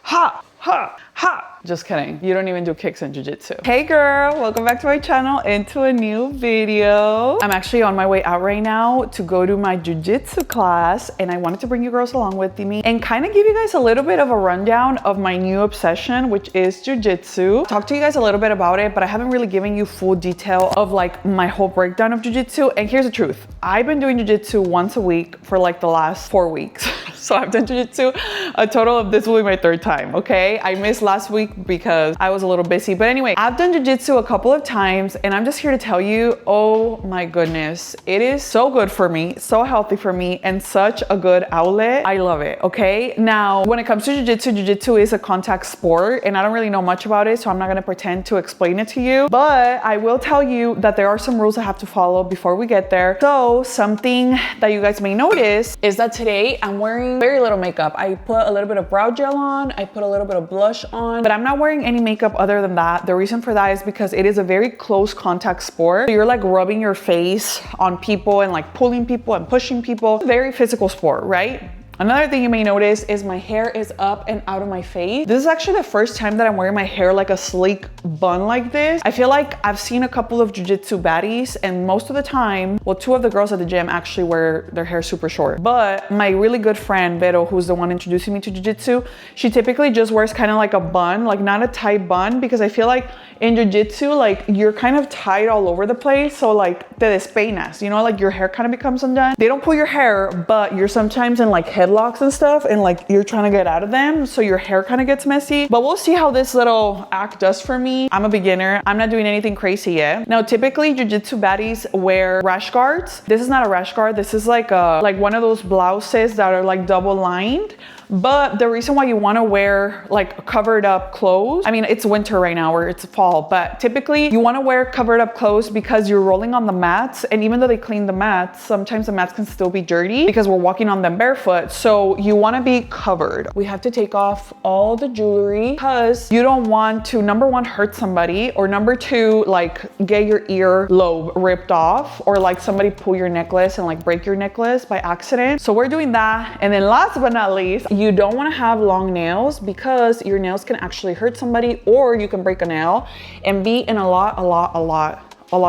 Ha, ha, ha. Just kidding. You don't even do kicks in jiu-jitsu. Hey girl, welcome back to my channel into a new video. I'm actually on my way out right now to go to my jiu-jitsu class, and I wanted to bring you girls along with me and kind of give you guys a little bit of a rundown of my new obsession, which is jiu-jitsu. Talk to you guys a little bit about it, but I haven't really given you full detail of like my whole breakdown of jiu-jitsu. And here's the truth. I've been doing jiu-jitsu once a week for like the last 4 weeks. So I've done jiu-jitsu a total of, this will be my 3rd time, okay? I missed last week because I was a little busy. But anyway, I've done jiu-jitsu a couple of times, and I'm just here to tell you, oh my goodness, it is so good for me, so healthy for me, and such a good outlet. I love it, okay? Now, when it comes to jiu-jitsu, jiu-jitsu is a contact sport, and I don't really know much about it, so I'm not gonna pretend to explain it to you, but I will tell you that there are some rules I have to follow before we get there. So something that you guys may notice is that today I'm wearing very little makeup. I put a little bit of brow gel on, I put a little bit of blush on, but I'm not wearing any makeup other than that. The reason for that is because it is a very close contact sport. So you're like rubbing your face on people and like pulling people and pushing people. Very physical sport, right? Another thing you may notice is my hair is up and out of my face. This is actually the first time that I'm wearing my hair like a sleek bun like this. I feel like I've seen a couple of jiu-jitsu baddies, and most of the time, well, 2 of the girls at the gym actually wear their hair super short. But my really good friend, Vero, who's the one introducing me to jiu-jitsu, she typically just wears kind of like a bun, like not a tight bun, because I feel like in jiu-jitsu, like you're kind of tied all over the place. So like te despeinas, you know, like your hair kind of becomes undone. They don't pull your hair, but you're sometimes in like headlocks and stuff, and like you're trying to get out of them, so your hair kind of gets messy. But we'll see how this little act does for me. I'm a beginner. I'm not doing anything crazy yet. Now, typically jiu-jitsu baddies wear rash guards. This is not a rash guard. This is like one of those blouses that are like double lined. But the reason why you want to wear like covered up clothes, I mean, it's winter right now or it's fall, but typically you want to wear covered up clothes because you're rolling on the mats, and even though they clean the mats, sometimes the mats can still be dirty because we're walking on them barefoot. So you want to be covered. We have to take off all the jewelry because you don't want to, number 1, hurt somebody, or number 2, like get your ear lobe ripped off, or like somebody pull your necklace and like break your necklace by accident. So we're doing that. And then last but not least, you don't want to have long nails because your nails can actually hurt somebody, or you can break a nail and be in a lot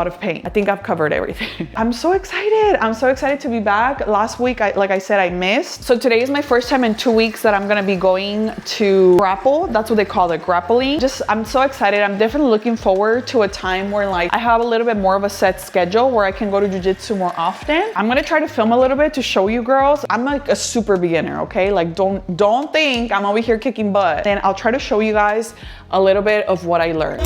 of pain. I think I've covered everything. I'm so excited. I'm so excited to be back. Last week, like I said, I missed. So today is my first time in 2 weeks that I'm gonna be going to grapple. That's what they call it, grappling. I'm so excited. I'm definitely looking forward to a time where like I have a little bit more of a set schedule where I can go to jiu-jitsu more often. I'm gonna try to film a little bit to show you girls. I'm like a super beginner, okay? Like don't think I'm over here kicking butt. And I'll try to show you guys a little bit of what I learned.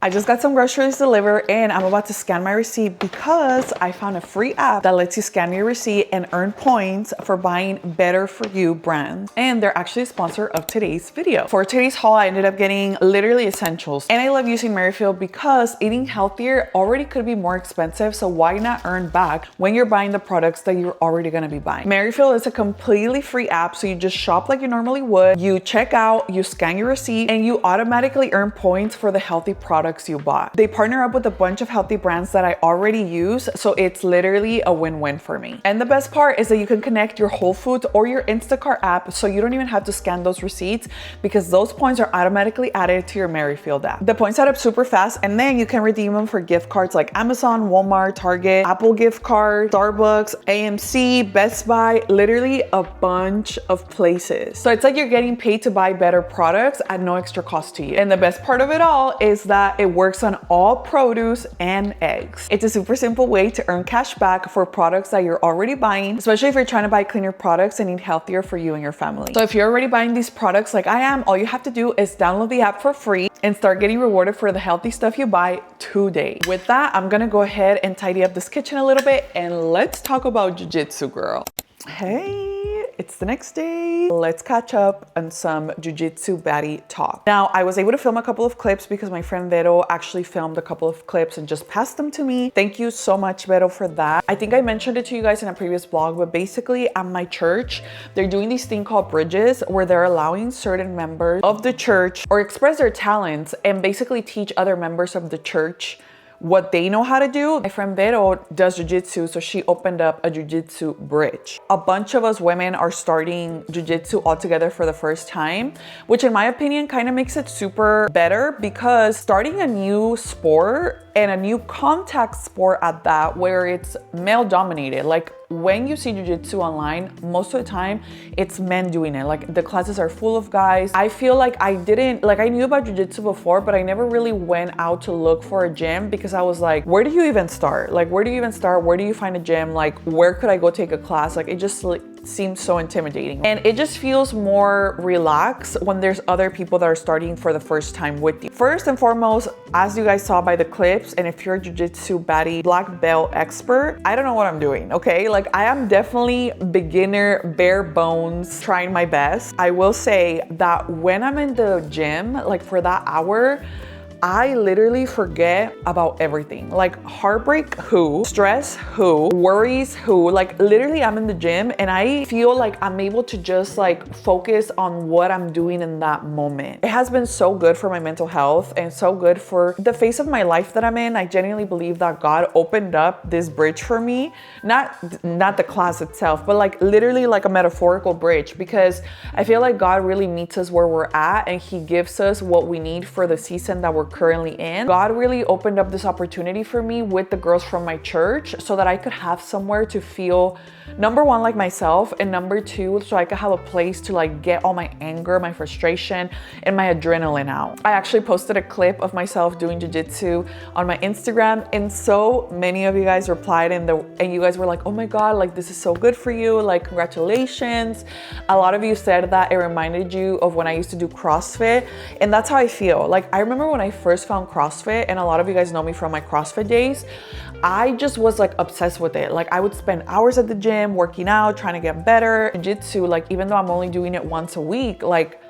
I just got some groceries delivered, and I'm about to scan my receipt because I found a free app that lets you scan your receipt and earn points for buying better for you brands. And they're actually a sponsor of today's video. For today's haul, I ended up getting literally essentials. And I love using Merrifield because eating healthier already could be more expensive. So why not earn back when you're buying the products that you're already gonna be buying? Merrifield is a completely free app. So you just shop like you normally would. You check out, you scan your receipt, and you automatically earn points for the healthy products you bought. They partner up with a bunch of healthy brands that I already use, so it's literally a win-win for me. And the best part is that you can connect your Whole Foods or your Instacart app, so you don't even have to scan those receipts because those points are automatically added to your Merrifield app. The points add up super fast, and then you can redeem them for gift cards like Amazon, Walmart, Target, Apple gift card, Starbucks, AMC, Best Buy, literally a bunch of places. So it's like you're getting paid to buy better products at no extra cost to you. And the best part of it all is that it works on all produce and eggs. It's a super simple way to earn cash back for products that you're already buying, especially if you're trying to buy cleaner products and eat healthier for you and your family. So if you're already buying these products like I am, all you have to do is download the app for free and start getting rewarded for the healthy stuff you buy today. With that, I'm gonna go ahead and tidy up this kitchen a little bit and let's talk about jiu-jitsu, girl. Hey, it's the next day. Let's catch up on some jiu-jitsu baddie talk. Now, I was able to film a couple of clips because my friend Vero actually filmed a couple of clips and just passed them to me. Thank you so much, Vero, for that. I think I mentioned it to you guys in a previous vlog, but basically at my church, they're doing this thing called bridges where they're allowing certain members of the church or express their talents and basically teach other members of the church what they know how to do. My friend Vero does jiu-jitsu, so she opened up a jiu-jitsu bridge. A bunch of us women are starting jiu-jitsu all together for the first time, which in my opinion kind of makes it super better because starting a new sport and a new contact sport at that, where it's male dominated, like when you see jiu-jitsu online, most of the time it's men doing it. Like the classes are full of guys. I feel like I knew about jiu-jitsu before, but I never really went out to look for a gym because I was like, where do you even start? Like, where do you even start? Where do you find a gym? Like, where could I go take a class? Like, it just seems so intimidating. And it just feels more relaxed when there's other people that are starting for the first time with you. First and foremost, as you guys saw by the clips, and if you're a jiu-jitsu baddie black belt expert, I don't know what I'm doing, okay? Like I am definitely beginner, bare bones, trying my best. I will say that when I'm in the gym, like for that hour, I literally forget about everything. Like heartbreak, who? Stress, who? Worries, who? Like literally I'm in the gym and I feel like I'm able to just like focus on what I'm doing in that moment. It has been so good for my mental health and so good for the phase of my life that I'm in. I genuinely believe that God opened up this bridge for me. Not the class itself, but like literally like a metaphorical bridge, because I feel like God really meets us where we're at and he gives us what we need for the season that we're currently in. God really opened up this opportunity for me with the girls from my church so that I could have somewhere to feel, number one, like myself, and number two, so I could have a place to like get all my anger, my frustration, and my adrenaline out. I actually posted a clip of myself doing jiu-jitsu on my Instagram, and so many of you guys replied and you guys were like, oh my God, like this is so good for you, like congratulations. A lot of you said that it reminded you of when I used to do CrossFit, and that's how I feel. Like I remember when I first found CrossFit, and a lot of you guys know me from my CrossFit days, I just was like obsessed with it. Like I would spend hours at the gym working out, trying to get better. Jiu-jitsu, like even though I'm only doing it once a week, like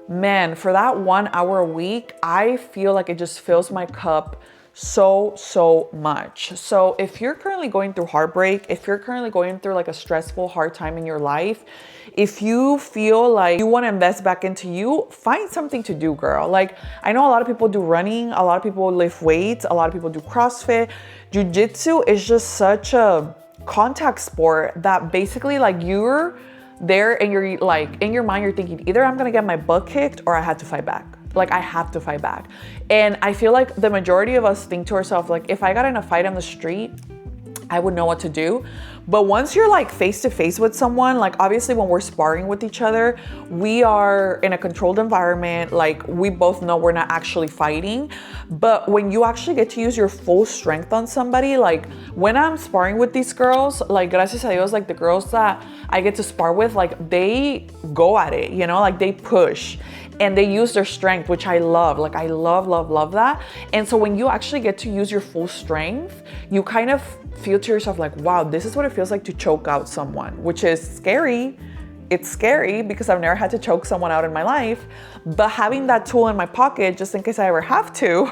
man, for that 1 hour a week, I feel like it just fills my cup so much. So if you're currently going through heartbreak, if you're currently going through like a stressful, hard time in your life, if you feel like you want to invest back into you, find something to do, girl. Like I know a lot of people do running, a lot of people lift weights, a lot of people do CrossFit. Jiu-jitsu is just such a contact sport that basically like you're there and you're like in your mind you're thinking either I'm gonna get my butt kicked or I had to fight back. Like I have to fight back. And I feel like the majority of us think to ourselves, like if I got in a fight on the street, I would know what to do. But once you're like face to face with someone, like obviously when we're sparring with each other, we are in a controlled environment. Like we both know we're not actually fighting. But when you actually get to use your full strength on somebody, like when I'm sparring with these girls, like gracias a Dios, like the girls that I get to spar with, like they go at it, you know, like they push and they use their strength, which I love. Like I love that. And so when you actually get to use your full strength, you kind of feel to yourself like, wow, this is what it feels like to choke out someone, which is scary. It's scary because I've never had to choke someone out in my life, but having that tool in my pocket just in case I ever have to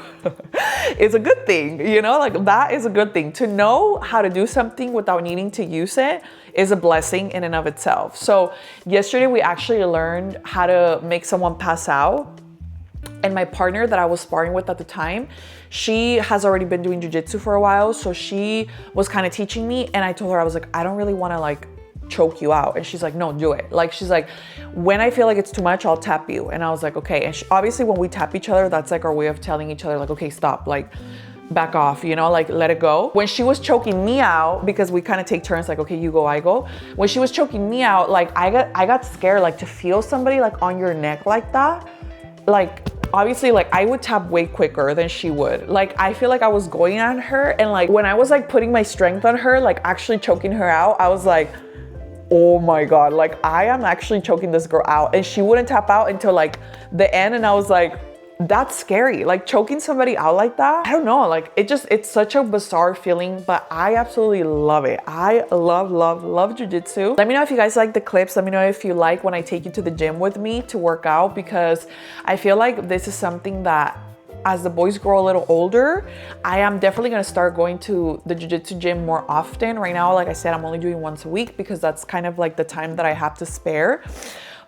is a good thing, you know, like that is a good thing. To know how to do something without needing to use it is a blessing in and of itself. So yesterday we actually learned how to make someone pass out. And my partner that I was sparring with at the time, she has already been doing jiu-jitsu for a while. So she was kind of teaching me, and I told her, I was like, I don't really want to like choke you out. And she's like, no, do it. Like, she's like, when I feel like it's too much, I'll tap you. And I was like, okay. And obviously when we tap each other, that's like our way of telling each other like, okay, stop, like back off, you know, like let it go. When she was choking me out, because we kind of take turns, like, okay, you go, I go. When she was choking me out, like I got scared, like to feel somebody like on your neck like that. Like obviously like I would tap way quicker than she would. Like I feel like I was going at her, and like when I was like putting my strength on her, like actually choking her out, I was like, oh my God, like I am actually choking this girl out. And she wouldn't tap out until like the end. And I was like, that's scary. Like choking somebody out like that, I don't know, like it's such a bizarre feeling, but I absolutely love it. I love jujitsu. Let me know if you guys like the clips. Let me know if you like when I take you to the gym with me to work out, because I feel like this is something that as the boys grow a little older, I am definitely gonna start going to the jiu-jitsu gym more often. Right now, like I said, I'm only doing once a week because that's kind of like the time that I have to spare.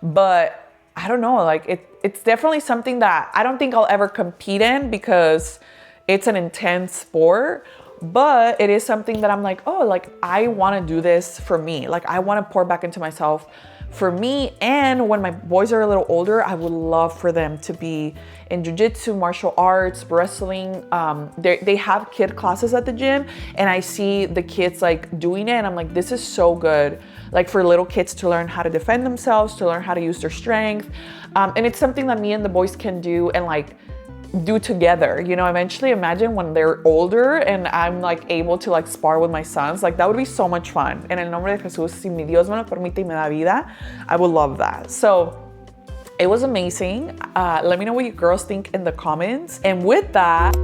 But I don't know, like it's definitely something that I don't think I'll ever compete in because it's an intense sport, but it is something that I'm like, oh, like I wanna do this for me. Like I wanna pour back into myself for me. And when my boys are a little older, I would love for them to be in jiu-jitsu, martial arts, wrestling. They have kid classes at the gym, and I see the kids like doing it, and I'm like, this is so good. Like for little kids to learn how to defend themselves, to learn how to use their strength. And it's something that me and the boys can do and like do together, you know. Eventually, imagine when they're older and I'm like able to like spar with my sons, like that would be so much fun. En el nombre de Jesús, si mi Dios me lo permite y me da vida, I would love that. So it was amazing. Let me know what you girls think in the comments. And with that,